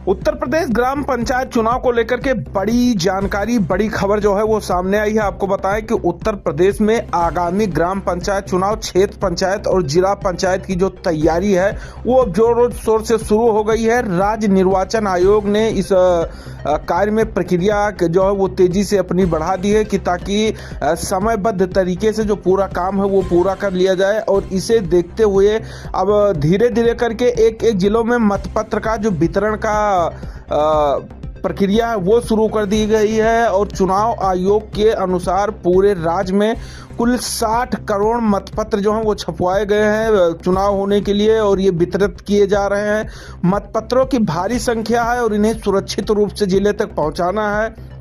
उत्तर प्रदेश ग्राम पंचायत चुनाव को लेकर के बड़ी जानकारी, बड़ी खबर जो है वो सामने आई है। आपको बताएं कि उत्तर प्रदेश में आगामी ग्राम पंचायत चुनाव, क्षेत्र पंचायत और जिला पंचायत की जो तैयारी है वो अब जोर शोर से शुरू हो गई है। राज्य निर्वाचन आयोग ने इस कार्य में प्रक्रिया जो है वो तेजी से अपनी बढ़ा दी है कि ताकि समयबद्ध तरीके से जो पूरा काम है वो पूरा कर लिया जाए। और इसे देखते हुए अब धीरे धीरे करके एक एक जिलों में मतपत्र का जो वितरण का प्रक्रिया वो शुरू कर दी गई है। और चुनाव आयोग के अनुसार पूरे राज्य में कुल 60 करोड़ मतपत्र जो हैं वो छपवाए गए हैं चुनाव होने के लिए, और ये वितरित किए जा रहे हैं। मतपत्रों की भारी संख्या है और इन्हें सुरक्षित रूप से जिले तक पहुंचाना है,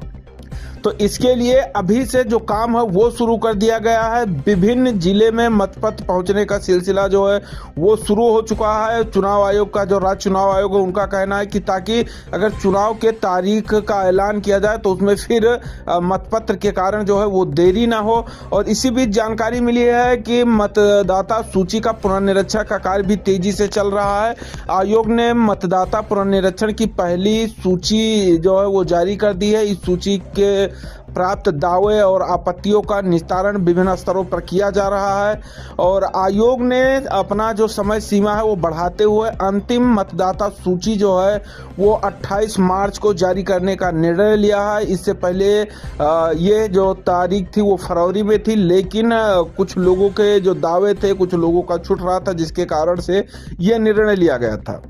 तो इसके लिए अभी से जो काम है वो शुरू कर दिया गया है। विभिन्न जिले में मतपत्र पहुंचने का सिलसिला जो है वो शुरू हो चुका है। चुनाव आयोग का जो राज्य चुनाव आयोग है उनका कहना है कि ताकि अगर चुनाव के तारीख का ऐलान किया जाए तो उसमें फिर मतपत्र के कारण जो है वो देरी ना हो। और इसी बीच जानकारी मिली है कि मतदाता सूची का पुनर्निरीक्षण का कार्य भी तेजी से चल रहा है। आयोग ने मतदाता पुनर्निरीक्षण की पहली सूची जो है वो जारी कर दी है। इस सूची के प्राप्त दावे और आपत्तियों का निस्तारण विभिन्न स्तरों पर किया जा रहा है। और आयोग ने अपना जो समय सीमा है वो बढ़ाते हुए अंतिम मतदाता सूची जो है वो 28 मार्च को जारी करने का निर्णय लिया है। इससे पहले ये जो तारीख थी वो फरवरी में थी, लेकिन कुछ लोगों के जो दावे थे, कुछ लोगों का छूट रहा था, जिसके कारण से ये निर्णय लिया गया था।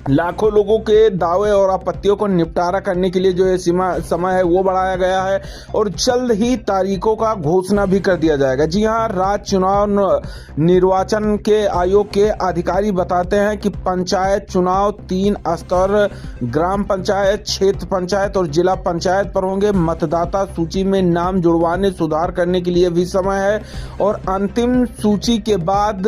लाखों लोगों के दावे और आपत्तियों को निपटारा करने के लिए जो ये समय है वो बढ़ाया गया है और जल्द ही तारीखों का घोषणा भी कर दिया जाएगा। जी हां, राज्य चुनाव निर्वाचन के आयोग के अधिकारी बताते हैं कि पंचायत चुनाव 3 स्तर, ग्राम पंचायत, क्षेत्र पंचायत और जिला पंचायत पर होंगे। मतदाता सूची में नाम जुड़वाने, सुधार करने के लिए भी समय है और अंतिम सूची के बाद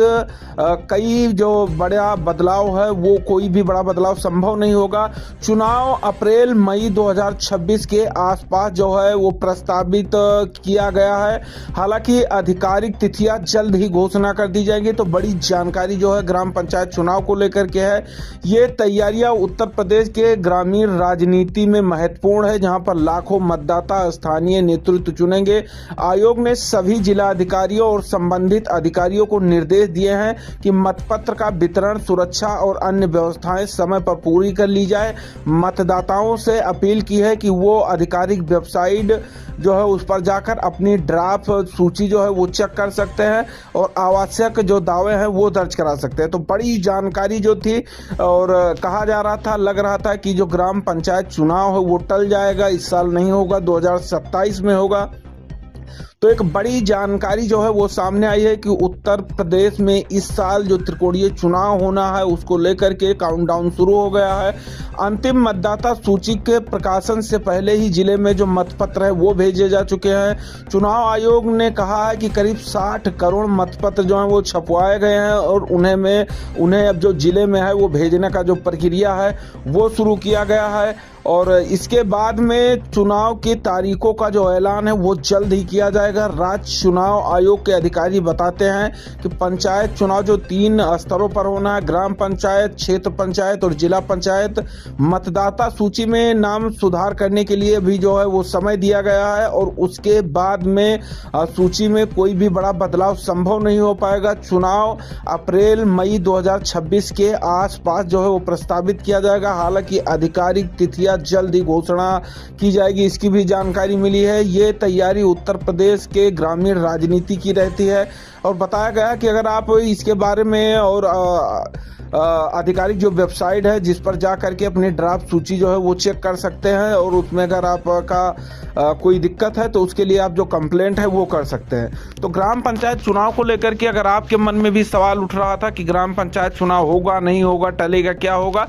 कई जो बड़ा बदलाव है वो कोई भी बड़ा बदलाव संभव नहीं होगा। चुनाव अप्रैल मई 2026 के आसपास जो है वो प्रस्तावित किया गया है। हालांकि आधिकारिक तिथियां जल्द ही घोषणा कर दी जाएंगी। तो बड़ी जानकारी जो है ग्राम पंचायत चुनाव को लेकर के है। ये तैयारियां उत्तर प्रदेश के ग्रामीण राजनीति में महत्वपूर्ण है, जहां पर लाखों मतदाता स्थानीय नेतृत्व चुनेंगे। आयोग ने सभी जिला अधिकारियों और संबंधित अधिकारियों को निर्देश दिए हैं कि मतपत्र का वितरण, सुरक्षा और अन्य व्यवस्थाएं समय पर पूरी कर ली जाए। मतदाताओं से अपील की है कि वो आधिकारिक वेबसाइट जो है उस पर जाकर अपनी ड्राफ्ट सूची जो है वो चेक कर सकते हैं और आवश्यक जो दावे हैं वो दर्ज करा सकते हैं। तो बड़ी जानकारी जो थी, और कहा जा रहा था, लग रहा था कि जो ग्राम पंचायत चुनाव है वो टल जाएगा, इस साल नहीं होगा, 2027 में होगा। तो एक बड़ी जानकारी जो है वो सामने आई है कि उत्तर प्रदेश में इस साल जो त्रिकोणीय चुनाव होना है उसको लेकर के काउंटडाउन शुरू हो गया है। अंतिम मतदाता सूची के प्रकाशन से पहले ही जिले में जो मतपत्र है वो भेजे जा चुके हैं। चुनाव आयोग ने कहा है कि करीब 60 करोड़ मतपत्र जो हैं वो छपवाए गए हैं और उन्हें अब जो जिले में है वो भेजने का जो प्रक्रिया है वो शुरू किया गया है। और इसके बाद में चुनाव की तारीखों का जो ऐलान है वो जल्द ही किया जाएगा। राज्य चुनाव आयोग के अधिकारी बताते हैं कि पंचायत चुनाव जो 3 स्तरों पर होना है, ग्राम पंचायत, क्षेत्र पंचायत और जिला पंचायत, मतदाता सूची में नाम सुधार करने के लिए भी जो है वो समय दिया गया है और उसके बाद में सूची में कोई भी बड़ा बदलाव संभव नहीं हो पाएगा। चुनाव अप्रैल मई 2026 के आसपास जो है वो प्रस्तावित किया जाएगा। हालांकि आधिकारिक तिथियां जल्द ही घोषणा की जाएगी, इसकी भी जानकारी मिली है। ये तैयारी उत्तर प्रदेश के ग्रामीण राजनीति की रहती है और बताया गया कि अगर आप इसके बारे में और आधिकारिक जो वेबसाइट है जिस पर जा करके अपनी ड्राफ्ट सूची जो है वो चेक कर सकते हैं और उसमें अगर आपका कोई दिक्कत है तो उसके लिए आप जो कंप्लेंट है वो कर सकते हैं। तो ग्राम पंचायत चुनाव को लेकर के अगर आपके मन में भी सवाल उठ रहा था कि ग्राम पंचायत चुनाव होगा, नहीं होगा, टलेगा, क्या होगा,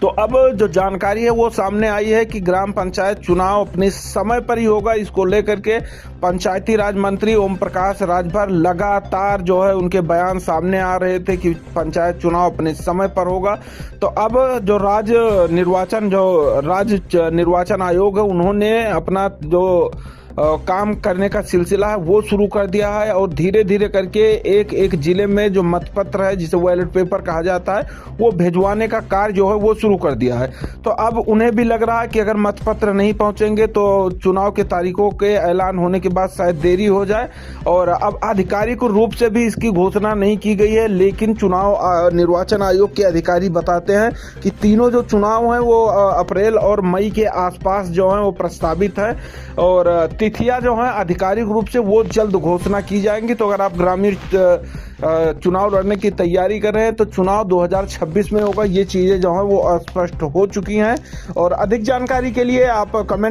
तो अब जो जानकारी है वो सामने आई है कि ग्राम पंचायत चुनाव अपने समय पर ही होगा। इसको लेकर के पंचायती राज मंत्री ओम प्रकाश राजभर लगातार जो है उनके बयान सामने आ रहे थे कि पंचायत चुनाव अपने समय पर होगा। तो अब जो राज्य निर्वाचन आयोग है उन्होंने अपना जो काम करने का सिलसिला है वो शुरू कर दिया है और धीरे धीरे करके एक एक जिले में जो मतपत्र है जिसे बैलेट पेपर कहा जाता है वो भिजवाने का कार्य जो है वो शुरू कर दिया है। तो अब उन्हें भी लग रहा है कि अगर मतपत्र नहीं पहुंचेंगे तो चुनाव के तारीखों के ऐलान होने के बाद शायद देरी हो जाए। और अब आधिकारिक रूप से भी इसकी घोषणा नहीं की गई है, लेकिन चुनाव निर्वाचन आयोग के अधिकारी बताते हैं कि तीनों जो चुनाव हैं वो अप्रैल और मई के आसपास जो है वो प्रस्तावित है और तिथियां जो हैं आधिकारिक रूप से वो जल्द घोषणा की जाएंगी। तो अगर आप ग्रामीण चुनाव लड़ने की तैयारी कर रहे हैं तो चुनाव 2026 में होगा, ये चीज़ें जो हैं वो स्पष्ट हो चुकी हैं। और अधिक जानकारी के लिए आप कमेंट